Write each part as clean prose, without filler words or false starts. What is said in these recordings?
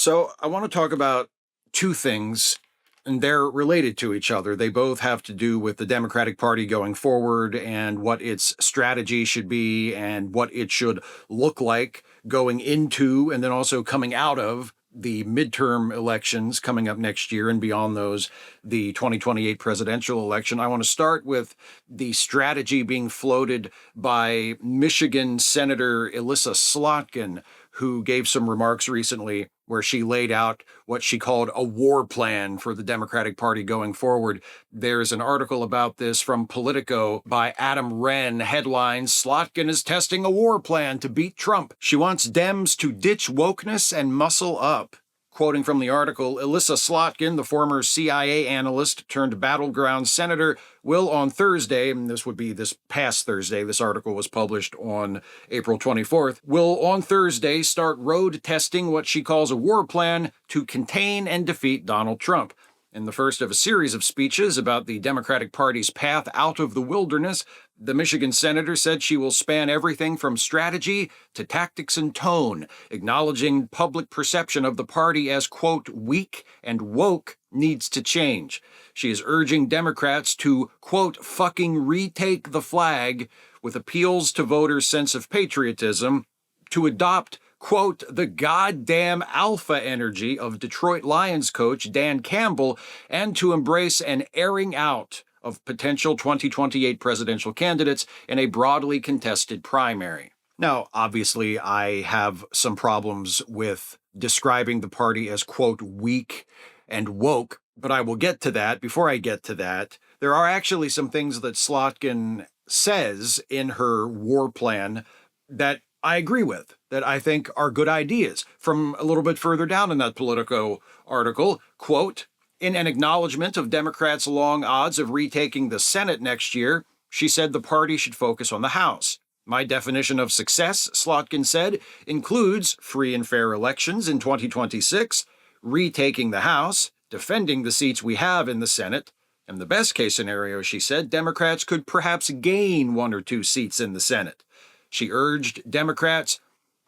So I want to talk about two things, and they're related to each other. They both have to do with the Democratic Party going forward and what its strategy should be and what it should look like going into and then also coming out of the midterm elections coming up next year, and beyond those, the 2028 presidential election. I want to start with the strategy being floated by Michigan Senator Elissa Slotkin, who gave some remarks recently where she laid out what she called a war plan for the Democratic Party going forward. There's an article about this from Politico by Adam Wren. Headlines: Slotkin is testing a war plan to beat Trump. She wants Dems to ditch wokeness and muscle up. Quoting from the article, Elissa Slotkin, the former CIA analyst turned battleground senator, will on Thursday, and this would be this past Thursday, this article was published on April 24th, will on Thursday start road testing what she calls a war plan to contain and defeat Donald Trump. In the first of a series of speeches about the Democratic Party's path out of the wilderness, the Michigan senator said she will span everything from strategy to tactics and tone, acknowledging public perception of the party as, quote, weak and woke needs to change. She is urging Democrats to, quote, fucking retake the flag, with appeals to voters' sense of patriotism, to adopt, quote, the goddamn alpha energy of Detroit Lions coach Dan Campbell, and to embrace an airing out of potential 2028 presidential candidates in a broadly contested primary. Now, obviously, I have some problems with describing the party as, quote, weak and woke, but I will get to that. Before I get to that, there are actually some things that Slotkin says in her war plan that I agree with, that I think are good ideas. From a little bit further down in that Politico article, quote, in an acknowledgement of Democrats' long odds of retaking the Senate next year, she said the party should focus on the House. My definition of success, Slotkin said, includes free and fair elections in 2026, retaking the House, defending the seats we have in the Senate, and the best case scenario, she said, Democrats could perhaps gain one or two seats in the Senate. She urged Democrats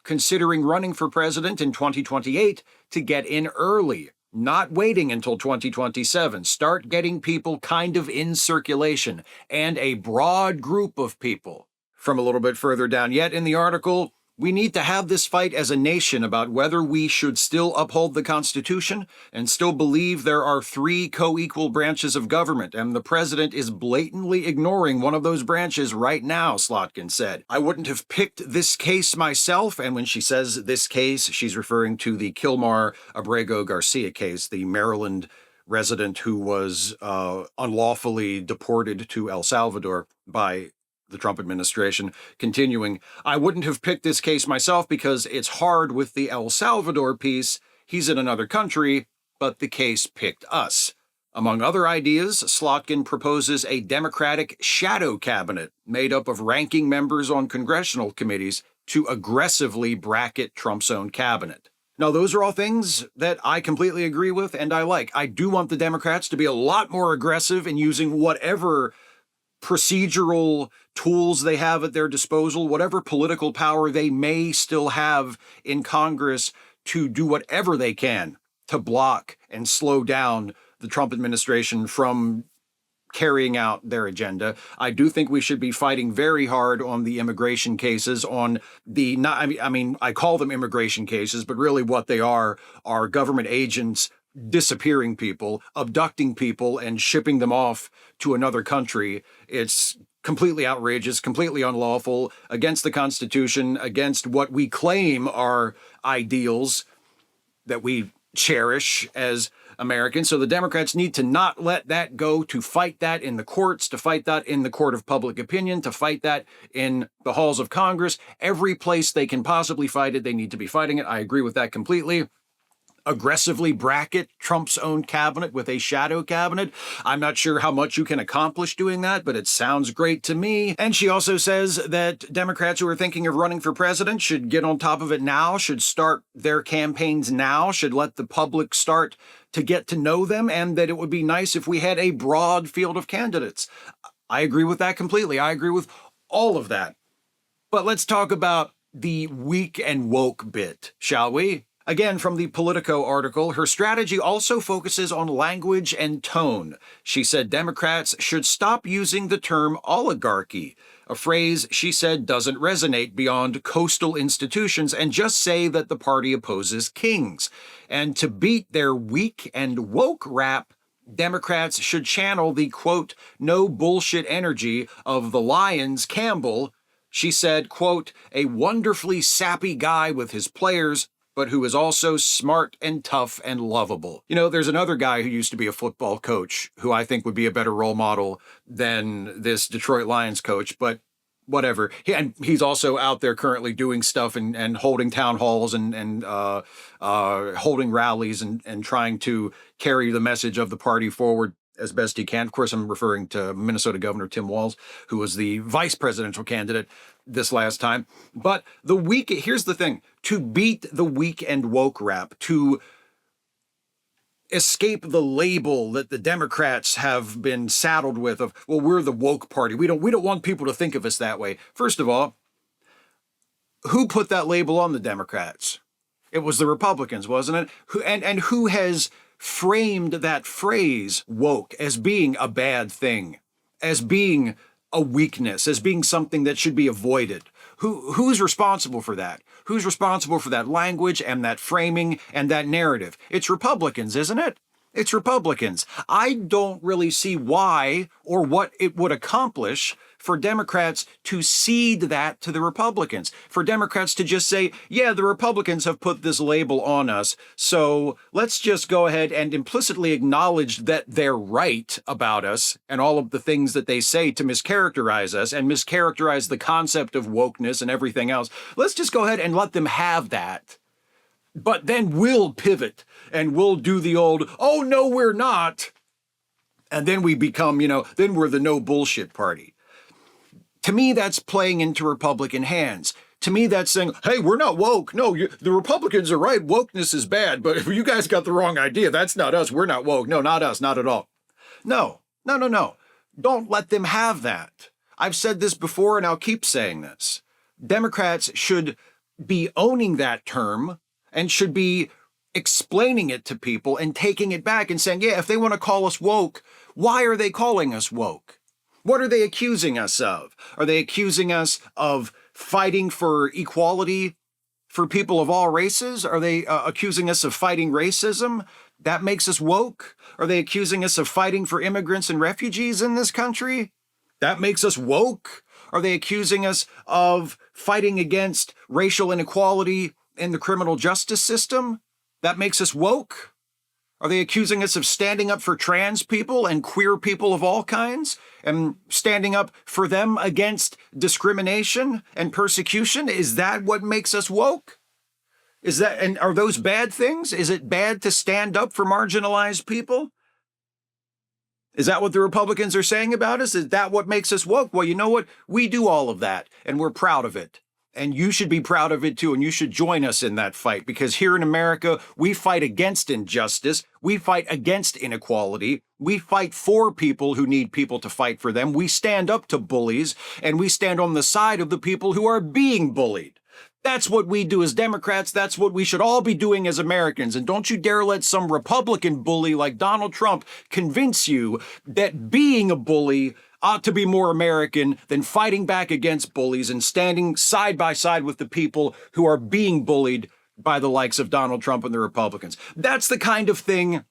considering running for president in 2028 to get in early, not waiting until 2027. Start getting people kind of in circulation, and a broad group of people. From a little bit further down yet in the article, we need to have this fight as a nation about whether we should still uphold the Constitution and still believe there are three co-equal branches of government, and the president is blatantly ignoring one of those branches right now, Slotkin said. I wouldn't have picked this case myself, and when she says this case, she's referring to the Kilmar Abrego Garcia case, the Maryland resident who was unlawfully deported to El Salvador by the Trump administration. Continuing, I wouldn't have picked this case myself because it's hard with the El Salvador piece. He's in another country, but the case picked us. Among other ideas, Slotkin proposes a Democratic shadow cabinet made up of ranking members on congressional committees to aggressively bracket Trump's own cabinet. Now, those are all things that I completely agree with and I like. I do want the Democrats to be a lot more aggressive in using whatever procedural tools they have at their disposal, whatever political power they may still have in Congress, to do whatever they can to block and slow down the Trump administration from carrying out their agenda. I do think we should be fighting very hard on the immigration cases, on the, not, I mean, I call them immigration cases, but really what they are government agents disappearing people, abducting people, and shipping them off to another country. It's completely outrageous, completely unlawful, against the Constitution, against what we claim are ideals that we cherish as Americans. So the Democrats need to not let that go, to fight that in the courts, to fight that in the court of public opinion, to fight that in the halls of Congress. Every place they can possibly fight it, they need to be fighting it. I agree with that completely. Aggressively bracket Trump's own cabinet with a shadow cabinet. I'm not sure how much you can accomplish doing that, but it sounds great to me. And she also says that Democrats who are thinking of running for president should get on top of it now, should start their campaigns now, should let the public start to get to know them, and that it would be nice if we had a broad field of candidates. I agree with that completely. I agree with all of that. But let's talk about the weak and woke bit, shall we? Again, from the Politico article, her strategy also focuses on language and tone. She said Democrats should stop using the term oligarchy, a phrase she said doesn't resonate beyond coastal institutions, and just say that the party opposes kings. And to beat their weak and woke rap, Democrats should channel the, quote, no bullshit energy of the Lions Campbell. She said, quote, a wonderfully sappy guy with his players, but who is also smart and tough and lovable. You know, there's another guy who used to be a football coach who I think would be a better role model than this Detroit Lions coach, but whatever. And he's also out there currently doing stuff and holding town halls and holding rallies and trying to carry the message of the party forward as best he can. Of course, I'm referring to Minnesota Governor Tim Walz, who was the vice presidential candidate this last time. But here's the thing, to beat the weak and woke rap, to escape the label that the Democrats have been saddled with of, well, we're the woke party. We don't want people to think of us that way. First of all, who put that label on the Democrats? It was the Republicans, wasn't it? And who has framed that phrase woke as being a bad thing, as being a weakness, as being something that should be avoided? Who's responsible for that? Who's responsible for that language and that framing and that narrative? It's Republicans, isn't it? It's Republicans. I don't really see why or what it would accomplish for Democrats to cede that to the Republicans, for Democrats to just say, yeah, the Republicans have put this label on us, so let's just go ahead and implicitly acknowledge that they're right about us and all of the things that they say to mischaracterize us and mischaracterize the concept of wokeness and everything else. Let's just go ahead and let them have that. But then we'll pivot and we'll do the old, oh, no, we're not. And then we become, then we're the no bullshit party. To me, that's playing into Republican hands. To me, that's saying, hey, we're not woke. No, the Republicans are right. Wokeness is bad, but you guys got the wrong idea. That's not us. We're not woke. No, not us. Not at all. No. Don't let them have that. I've said this before, and I'll keep saying this. Democrats should be owning that term and should be explaining it to people and taking it back and saying, yeah, if they want to call us woke, why are they calling us woke? What are they accusing us of? Are they accusing us of fighting for equality for people of all races? Are they accusing us of fighting racism? That makes us woke? Are they accusing us of fighting for immigrants and refugees in this country? That makes us woke? Are they accusing us of fighting against racial inequality in the criminal justice system? That makes us woke? Are they accusing us of standing up for trans people and queer people of all kinds and standing up for them against discrimination and persecution? Is that what makes us woke? And are those bad things? Is it bad to stand up for marginalized people? Is that what the Republicans are saying about us? Is that what makes us woke? Well, you know what? We do all of that, and we're proud of it. And you should be proud of it too, and you should join us in that fight, because here in America, we fight against injustice, we fight against inequality, we fight for people who need people to fight for them, we stand up to bullies, and we stand on the side of the people who are being bullied. That's what we do as Democrats. That's what we should all be doing as Americans. And don't you dare let some Republican bully like Donald Trump convince you that being a bully ought to be more American than fighting back against bullies and standing side by side with the people who are being bullied by the likes of Donald Trump and the Republicans. That's the kind of thing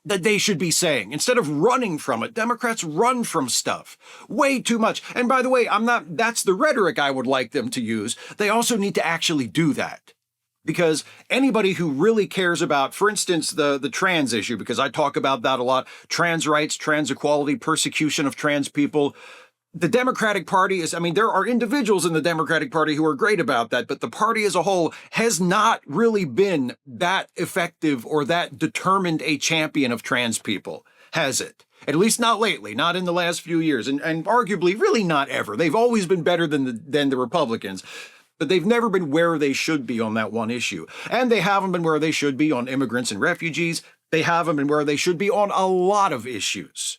that they should be saying. Instead of running from it, Democrats run from stuff way too much. And by the way, that's the rhetoric I would like them to use. They also need to actually do that. Because anybody who really cares about, for instance, the trans issue, because I talk about that a lot, trans rights, trans equality, persecution of trans people, the Democratic Party there are individuals in the Democratic Party who are great about that, but the party as a whole has not really been that effective or that determined a champion of trans people, has it? At least not lately, not in the last few years, and arguably really not ever. They've always been better than the Republicans. But they've never been where they should be on that one issue. And they haven't been where they should be on immigrants and refugees. They haven't been where they should be on a lot of issues.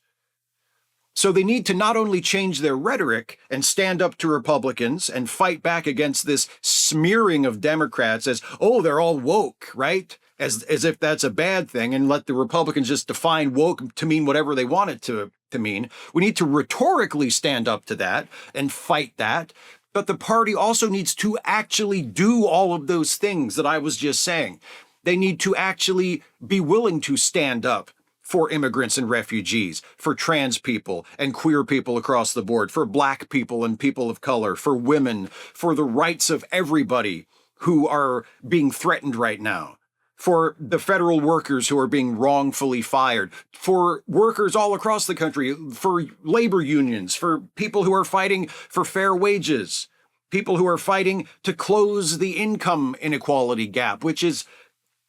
So they need to not only change their rhetoric and stand up to Republicans and fight back against this smearing of Democrats as, oh, they're all woke, right? As if that's a bad thing, and let the Republicans just define woke to mean whatever they want it to mean. We need to rhetorically stand up to that and fight that. But the party also needs to actually do all of those things that I was just saying. They need to actually be willing to stand up for immigrants and refugees, for trans people and queer people across the board, for black people and people of color, for women, for the rights of everybody who are being threatened right now, for the federal workers who are being wrongfully fired, for workers all across the country, for labor unions, for people who are fighting for fair wages, people who are fighting to close the income inequality gap, which is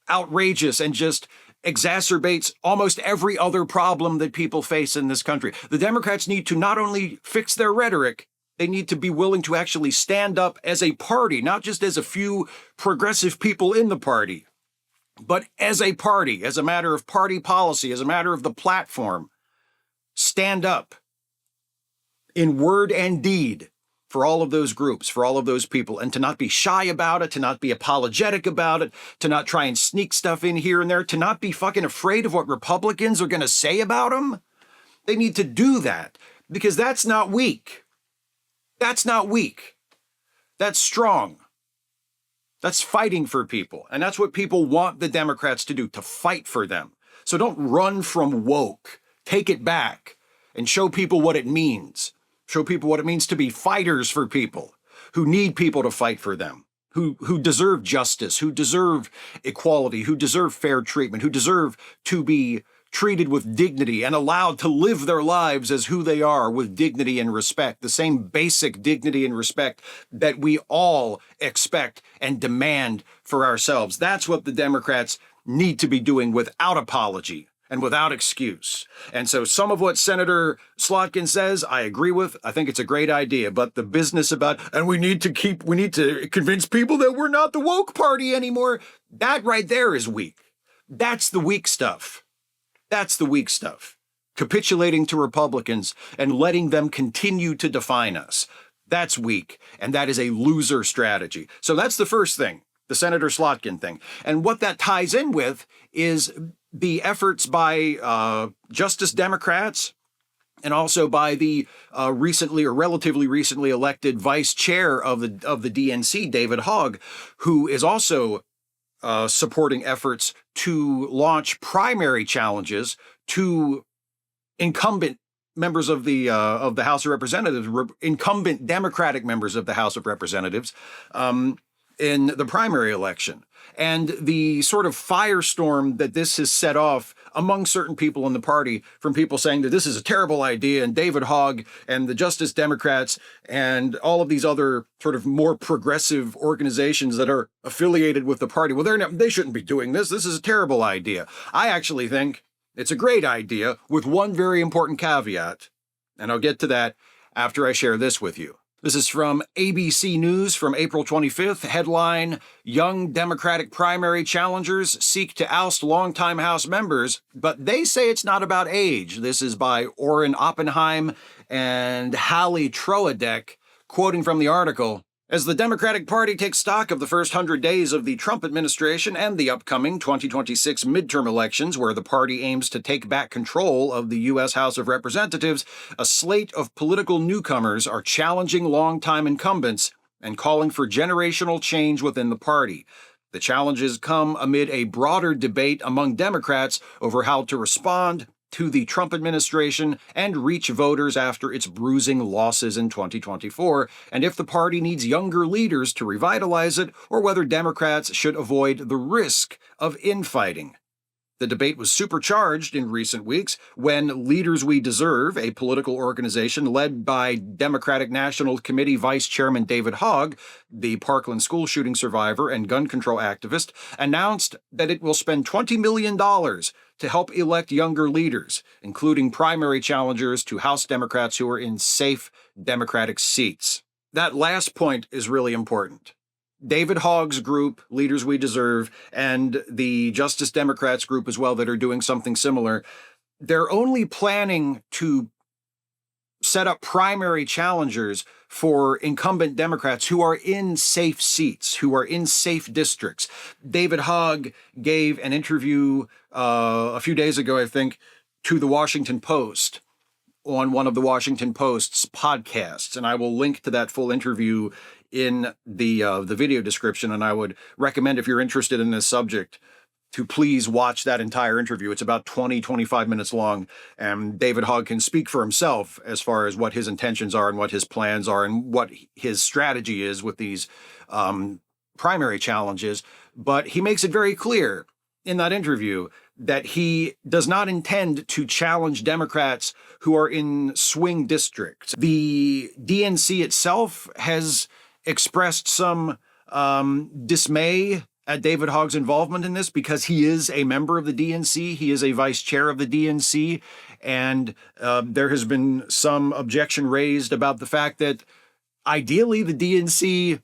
outrageous and just exacerbates almost every other problem that people face in this country. The Democrats need to not only fix their rhetoric, they need to be willing to actually stand up as a party, not just as a few progressive people in the party, but as a party, as a matter of party policy, as a matter of the platform. Stand up in word and deed for all of those groups, for all of those people, and to not be shy about it, to not be apologetic about it, to not try and sneak stuff in here and there, to not be fucking afraid of what Republicans are going to say about them. They need to do that, because that's not weak. That's not weak. That's strong. That's fighting for people. And that's what people want the Democrats to do, to fight for them. So don't run from woke. Take it back and show people what it means. Show people what it means to be fighters for people who need people to fight for them, who deserve justice, who deserve equality, who deserve fair treatment, who deserve to be treated with dignity and allowed to live their lives as who they are with dignity and respect, the same basic dignity and respect that we all expect and demand for ourselves. That's what the Democrats need to be doing without apology and without excuse. And so some of what Senator Slotkin says, I agree with. I think it's a great idea. But the business about, and we need to convince people that we're not the woke party anymore, that right there is weak. That's the weak stuff. That's the weak stuff. Capitulating to Republicans and letting them continue to define us. That's weak. And that is a loser strategy. So that's the first thing, the Senator Slotkin thing. And what that ties in with is the efforts by Justice Democrats and also by the recently or relatively recently elected vice chair of the DNC, David Hogg, who is also supporting efforts to launch primary challenges to incumbent members of the House of Representatives, incumbent Democratic members of the House of Representatives, in the primary election. And the sort of firestorm that this has set off among certain people in the party, from people saying that this is a terrible idea, and David Hogg and the Justice Democrats and all of these other sort of more progressive organizations that are affiliated with the party, well, they shouldn't be doing this. This is a terrible idea. I actually think it's a great idea with one very important caveat, and I'll get to that after I share this with you. This is from ABC News from April 25th. Headline, Young Democratic Primary Challengers Seek to Oust Longtime House Members, but they say it's not about age. This is by Orrin Oppenheim and Hallie Troadek, quoting from the article. As the Democratic Party takes stock of the first 100 days of the Trump administration and the upcoming 2026 midterm elections, where the party aims to take back control of the U.S. House of Representatives, a slate of political newcomers are challenging longtime incumbents and calling for generational change within the party. The challenges come amid a broader debate among Democrats over how to respond to the Trump administration and reach voters after its bruising losses in 2024, and if the party needs younger leaders to revitalize it, or whether Democrats should avoid the risk of infighting. The debate was supercharged in recent weeks when Leaders We Deserve, a political organization led by Democratic National Committee Vice Chairman David Hogg, the Parkland school shooting survivor and gun control activist, announced that it will spend $20 million to help elect younger leaders, including primary challengers to House Democrats who are in safe Democratic seats. That last point is really important. David Hogg's group, Leaders We Deserve, and the Justice Democrats group as well that are doing something similar, they're only planning to set up primary challengers for incumbent Democrats who are in safe seats, who are in safe districts. David Hogg gave an interview a few days ago, I think, to the Washington Post on one of the Washington Post's podcasts, and I will link to that full interview in the video description. And I would recommend, if you're interested in this subject, to please watch that entire interview. It's about 20-25 minutes long, and David Hogg can speak for himself as far as what his intentions are and what his plans are and what his strategy is with these primary challenges. But he makes it very clear in that interview that he does not intend to challenge Democrats who are in swing districts. The DNC itself has expressed some dismay at David Hogg's involvement in this because he is a member of the DNC. He is a vice chair of the DNC. And there has been some objection raised about the fact that ideally the DNC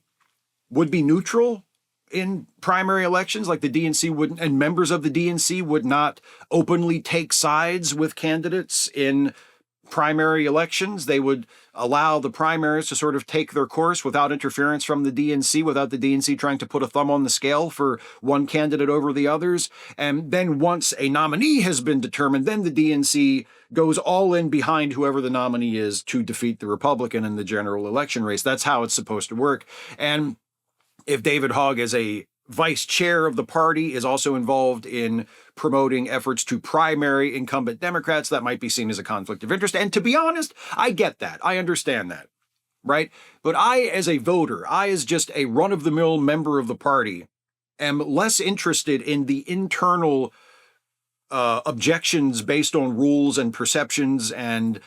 would be neutral in primary elections, like the DNC wouldn't, and members of the DNC would not openly take sides with candidates in primary elections. They would allow the primaries to sort of take their course without interference from the DNC, without the DNC trying to put a thumb on the scale for one candidate over the others. And then once a nominee has been determined, then the DNC goes all in behind whoever the nominee is to defeat the Republican in the general election race. That's how it's supposed to work. And if David Hogg, as a vice chair of the party, is also involved in promoting efforts to primary incumbent Democrats, that might be seen as a conflict of interest. And to be honest, I get that. I understand that, right? But I, as a voter, I, as just a run-of-the-mill member of the party, am less interested in the internal objections based on rules and perceptions and,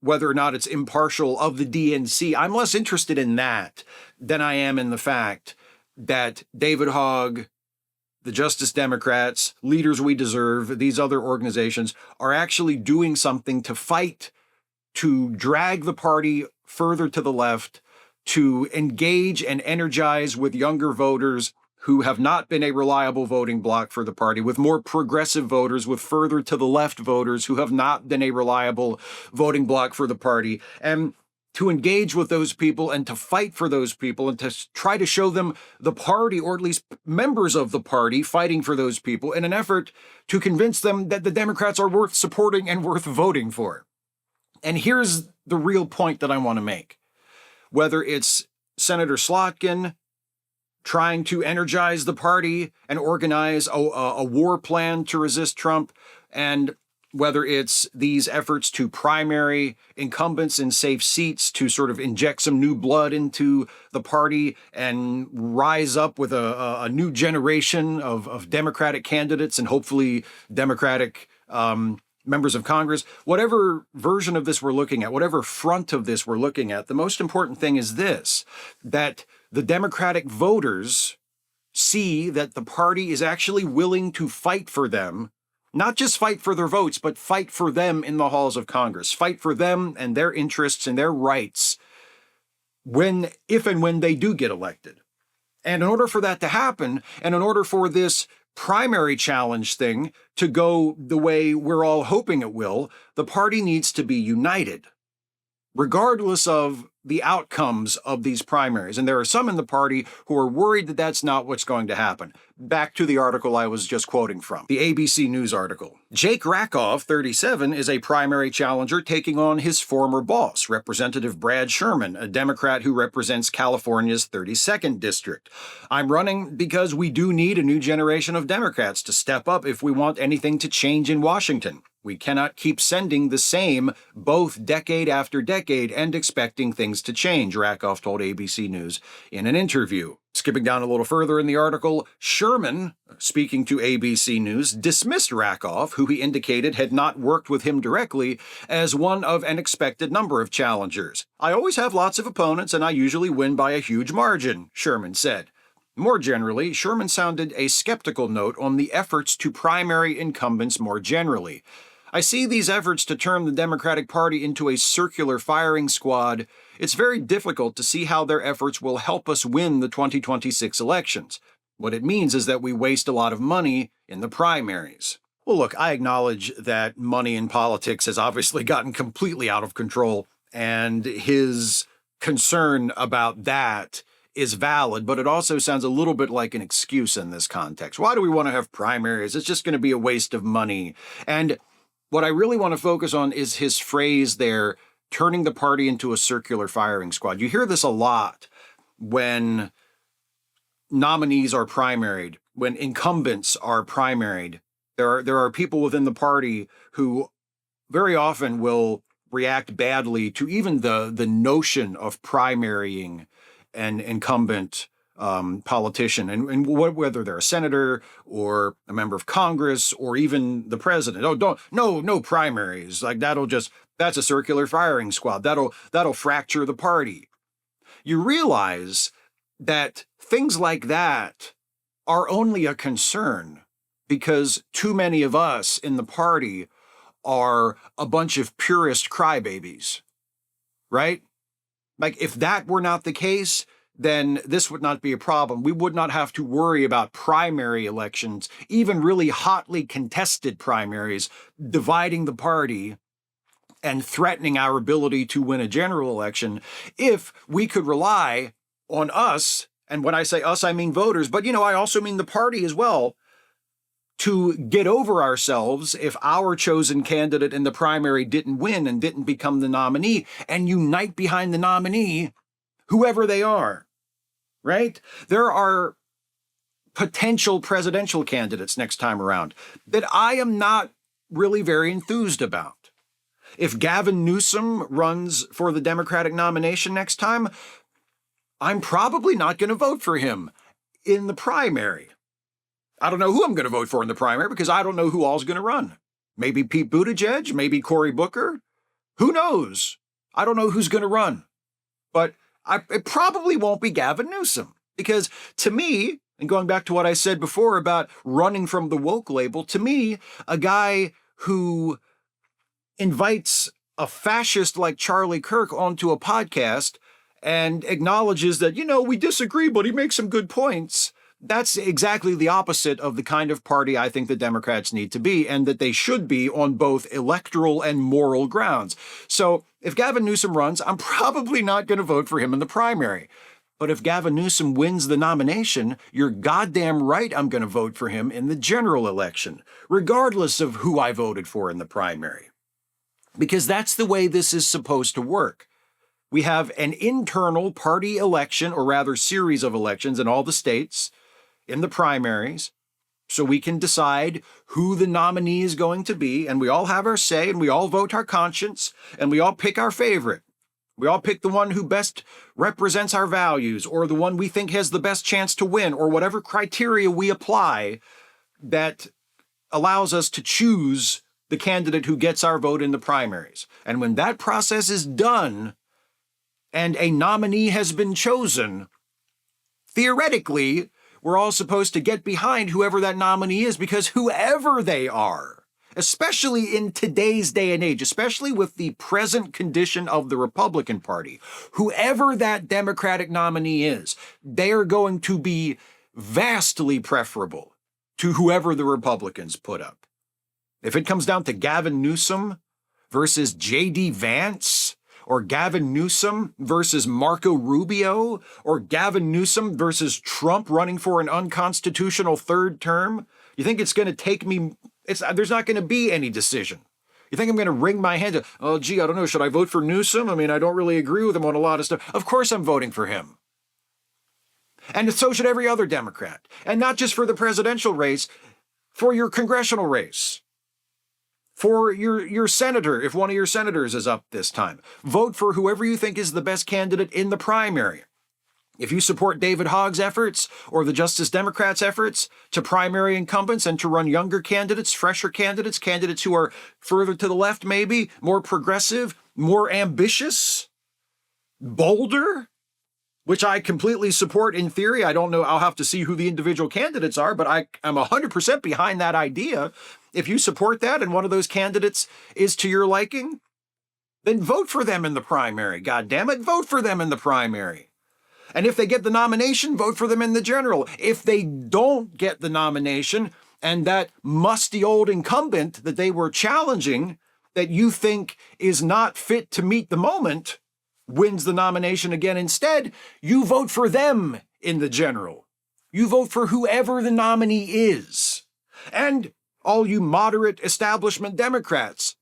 whether or not it's impartial of the DNC. I'm less interested in that than I am in the fact that David Hogg, the Justice Democrats, Leaders We Deserve, these other organizations are actually doing something to fight, to drag the party further to the left, to engage and energize with younger voters who have not been a reliable voting bloc for the party, with more progressive voters, with further to the left voters who have not been a reliable voting bloc for the party, and to engage with those people and to fight for those people and to try to show them the party, or at least members of the party, fighting for those people in an effort to convince them that the Democrats are worth supporting and worth voting for. And here's the real point that I want to make. Whether it's Senator Slotkin trying to energize the party and organize a war plan to resist Trump, and whether it's these efforts to primary incumbents in safe seats to sort of inject some new blood into the party and rise up with a new generation of Democratic candidates and hopefully Democratic members of Congress, whatever version of this we're looking at, whatever front of this we're looking at, the most important thing is this, that the Democratic voters see that the party is actually willing to fight for them, not just fight for their votes, but fight for them in the halls of Congress, fight for them and their interests and their rights if and when they do get elected. And in order for that to happen, and in order for this primary challenge thing to go the way we're all hoping it will, the party needs to be united, regardless of the outcomes of these primaries. And there are some in the party who are worried that that's not what's going to happen. Back to the article I was just quoting from, the ABC News article. Jake Rakoff, 37, is a primary challenger taking on his former boss, Representative Brad Sherman, a Democrat who represents California's 32nd district. I'm running because we do need a new generation of Democrats to step up if we want anything to change in Washington. We cannot keep sending the same both decade after decade and expecting things to change, Rakoff told ABC News in an interview. Skipping down a little further in the article, Sherman, speaking to ABC News, dismissed Rakoff, who he indicated had not worked with him directly, as one of an expected number of challengers. I always have lots of opponents, and I usually win by a huge margin, Sherman said. More generally, Sherman sounded a skeptical note on the efforts to primary incumbents more generally. I see these efforts to turn the Democratic Party into a circular firing squad. It's very difficult to see how their efforts will help us win the 2026 elections. What it means is that we waste a lot of money in the primaries. Well, look, I acknowledge that money in politics has obviously gotten completely out of control, and his concern about that is valid, but it also sounds a little bit like an excuse in this context. Why do we want to have primaries? It's just going to be a waste of money. And what I really want to focus on is his phrase there, turning the party into a circular firing squad. You hear this a lot when nominees are primaried, when incumbents are primaried. There are people within the party who very often will react badly to even the notion of primarying an incumbent politician, and whether they're a senator or a member of Congress or even the president. Oh, no primaries. Like that's a circular firing squad. That'll fracture the party. You realize that things like that are only a concern because too many of us in the party are a bunch of purist crybabies, right? Like, if that were not the case, then this would not be a problem. We would not have to worry about primary elections, even really hotly contested primaries, dividing the party and threatening our ability to win a general election, if we could rely on us, and when I say us, I mean voters, but I also mean the party as well, to get over ourselves if our chosen candidate in the primary didn't win and didn't become the nominee, and unite behind the nominee, whoever they are, right? There are potential presidential candidates next time around that I am not really very enthused about. If Gavin Newsom runs for the Democratic nomination next time, I'm probably not going to vote for him in the primary. I don't know who I'm going to vote for in the primary because I don't know who all's going to run. Maybe Pete Buttigieg, maybe Cory Booker. Who knows? I don't know who's going to run. But it probably won't be Gavin Newsom, because to me, and going back to what I said before about running from the woke label, to me, a guy who invites a fascist like Charlie Kirk onto a podcast and acknowledges that, we disagree, but he makes some good points. That's exactly the opposite of the kind of party I think the Democrats need to be, and that they should be on both electoral and moral grounds. So if Gavin Newsom runs, I'm probably not going to vote for him in the primary. But if Gavin Newsom wins the nomination, you're goddamn right I'm going to vote for him in the general election, regardless of who I voted for in the primary. Because that's the way this is supposed to work. We have an internal party election, or rather series of elections in all the states, in the primaries, so we can decide who the nominee is going to be, and we all have our say, and we all vote our conscience, and we all pick our favorite. We all pick the one who best represents our values, or the one we think has the best chance to win, or whatever criteria we apply that allows us to choose the candidate who gets our vote in the primaries. And when that process is done, and a nominee has been chosen, theoretically, we're all supposed to get behind whoever that nominee is, because whoever they are, especially in today's day and age, especially with the present condition of the Republican Party, whoever that Democratic nominee is, they are going to be vastly preferable to whoever the Republicans put up. If it comes down to Gavin Newsom versus J.D. Vance, or Gavin Newsom versus Marco Rubio, or Gavin Newsom versus Trump running for an unconstitutional third term, you think it's going to take me, there's not going to be any decision. You think I'm going to wring my hands? Oh, gee, I don't know. Should I vote for Newsom? I mean, I don't really agree with him on a lot of stuff. Of course I'm voting for him. And so should every other Democrat. And not just for the presidential race, for your congressional race. For your senator, if one of your senators is up this time. Vote for whoever you think is the best candidate in the primary. If you support David Hogg's efforts or the Justice Democrats' efforts to primary incumbents and to run younger candidates, fresher candidates, candidates who are further to the left maybe, more progressive, more ambitious, bolder, which I completely support in theory. I don't know, I'll have to see who the individual candidates are, but I'm 100% behind that idea. If you support that and one of those candidates is to your liking, then vote for them in the primary. God damn it, vote for them in the primary. And if they get the nomination, vote for them in the general. If they don't get the nomination And that musty old incumbent that they were challenging, that you think is not fit to meet the moment, wins the nomination again. Instead, you vote for them in the general. You vote for whoever the nominee is. And all you moderate establishment Democrats,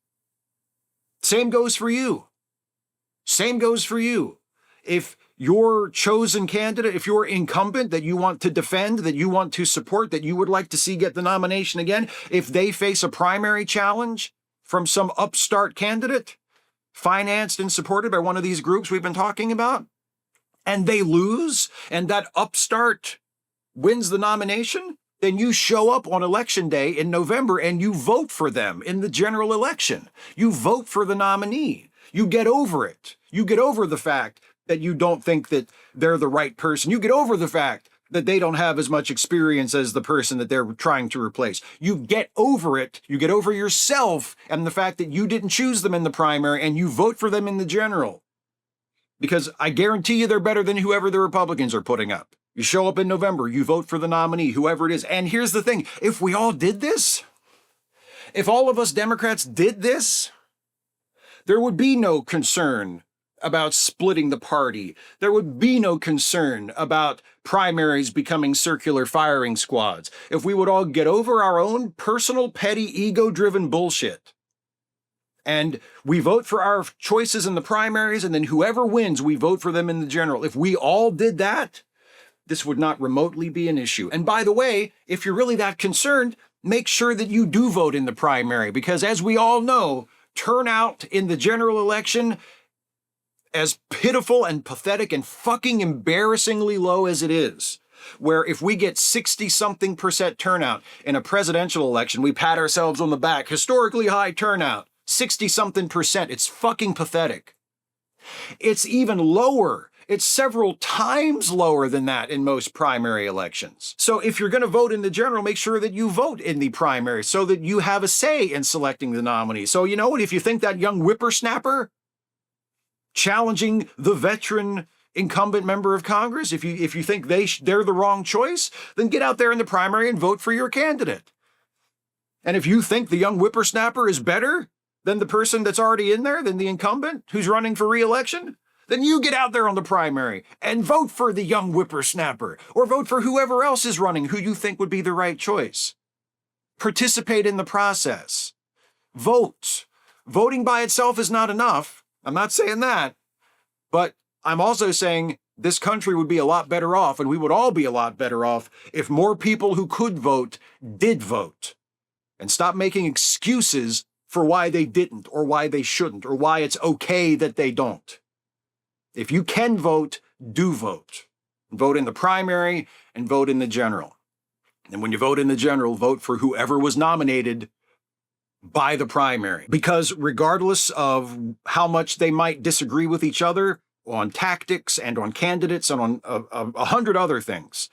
same goes for you. Same goes for you. If your chosen candidate, if your incumbent that you want to defend, that you want to support, that you would like to see get the nomination again, if they face a primary challenge from some upstart candidate, financed and supported by one of these groups we've been talking about, and they lose, and that upstart wins the nomination, then you show up on election day in November and you vote for them in the general election. You vote for the nominee. You get over it. You get over the fact that you don't think that they're the right person. You get over the fact that they don't have as much experience as the person that they're trying to replace. You get over it. You get over yourself and the fact that you didn't choose them in the primary and you vote for them in the general. Because I guarantee you they're better than whoever the Republicans are putting up. You show up in November, you vote for the nominee, whoever it is. And here's the thing, if we all did this, if all of us Democrats did this, there would be no concern about splitting the party. There would be no concern about primaries becoming circular firing squads. If we would all get over our own personal, petty, ego-driven bullshit, and we vote for our choices in the primaries, and then whoever wins, we vote for them in the general. If we all did that, this would not remotely be an issue. And by the way, if you're really that concerned, make sure that you do vote in the primary, because as we all know, turnout in the general election, as pitiful and pathetic and fucking embarrassingly low as it is, where if we get 60-something% turnout in a presidential election, we pat ourselves on the back, historically high turnout, 60-something%, it's fucking pathetic. It's even lower. It's several times lower than that in most primary elections. So if you're going to vote in the general, make sure that you vote in the primary so that you have a say in selecting the nominee. So you know what, if you think that young whippersnapper challenging the veteran incumbent member of Congress, if you think they're the wrong choice, then get out there in the primary and vote for your candidate. And if you think the young whippersnapper is better than the person that's already in there, than the incumbent who's running for re-election, then you get out there on the primary and vote for the young whippersnapper, or vote for whoever else is running who you think would be the right choice. Participate in the process. Vote. Voting by itself is not enough. I'm not saying that, but I'm also saying this country would be a lot better off, and we would all be a lot better off if more people who could vote did vote, and stop making excuses for why they didn't, or why they shouldn't, or why it's okay that they don't. If you can vote, do vote. Vote in the primary and vote in the general. And when you vote in the general, vote for whoever was nominated by the primary. Because regardless of how much they might disagree with each other on tactics and on candidates and on 100 other things,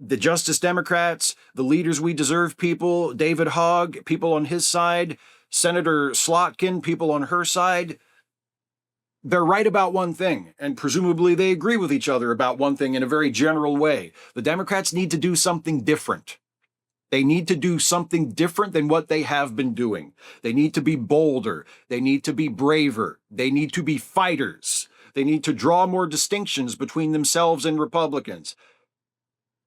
the Justice Democrats, the Leaders We Deserve people, David Hogg, people on his side, Senator Slotkin, people on her side, they're right about one thing, and presumably they agree with each other about one thing in a very general way. The Democrats need to do something different. They need to do something different than what they have been doing. They need to be bolder. They need to be braver. They need to be fighters. They need to draw more distinctions between themselves and Republicans.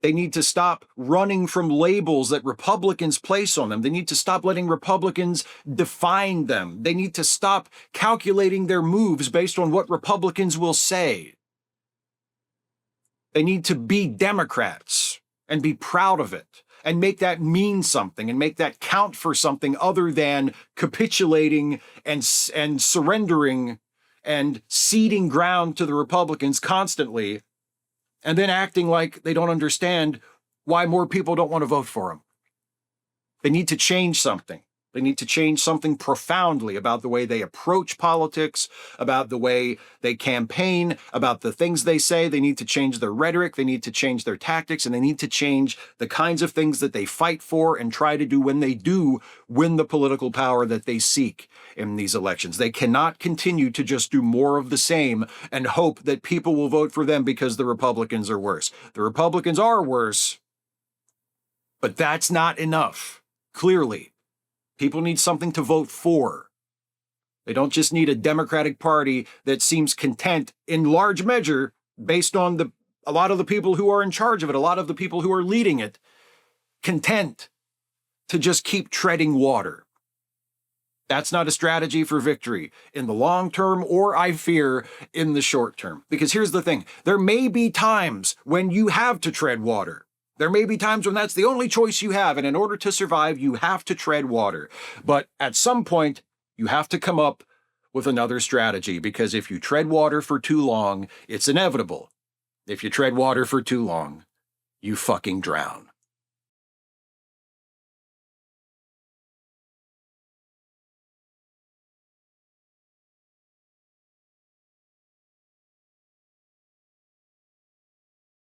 They need to stop running from labels that Republicans place on them. They need to stop letting Republicans define them. They need to stop calculating their moves based on what Republicans will say. They need to be Democrats and be proud of it and make that mean something and make that count for something other than capitulating and surrendering and ceding ground to the Republicans constantly, and then acting like they don't understand why more people don't want to vote for them. They need to change something. They need to change something profoundly about the way they approach politics, about the way they campaign, about the things they say. They need to change their rhetoric. They need to change their tactics, and they need to change the kinds of things that they fight for and try to do when they do win the political power that they seek in these elections. They cannot continue to just do more of the same and hope that people will vote for them because the Republicans are worse. The Republicans are worse, But that's not enough. Clearly, people need something to vote for. They don't just need a Democratic Party that seems content in large measure based on a lot of the people who are in charge of it, a lot of the people who are leading it, content to just keep treading water. That's not a strategy for victory in the long term, or I fear in the short term. Because here's the thing, there may be times when you have to tread water. There may be times when that's the only choice you have, and in order to survive, you have to tread water. But at some point, you have to come up with another strategy, because if you tread water for too long, it's inevitable. If you tread water for too long, you fucking drown.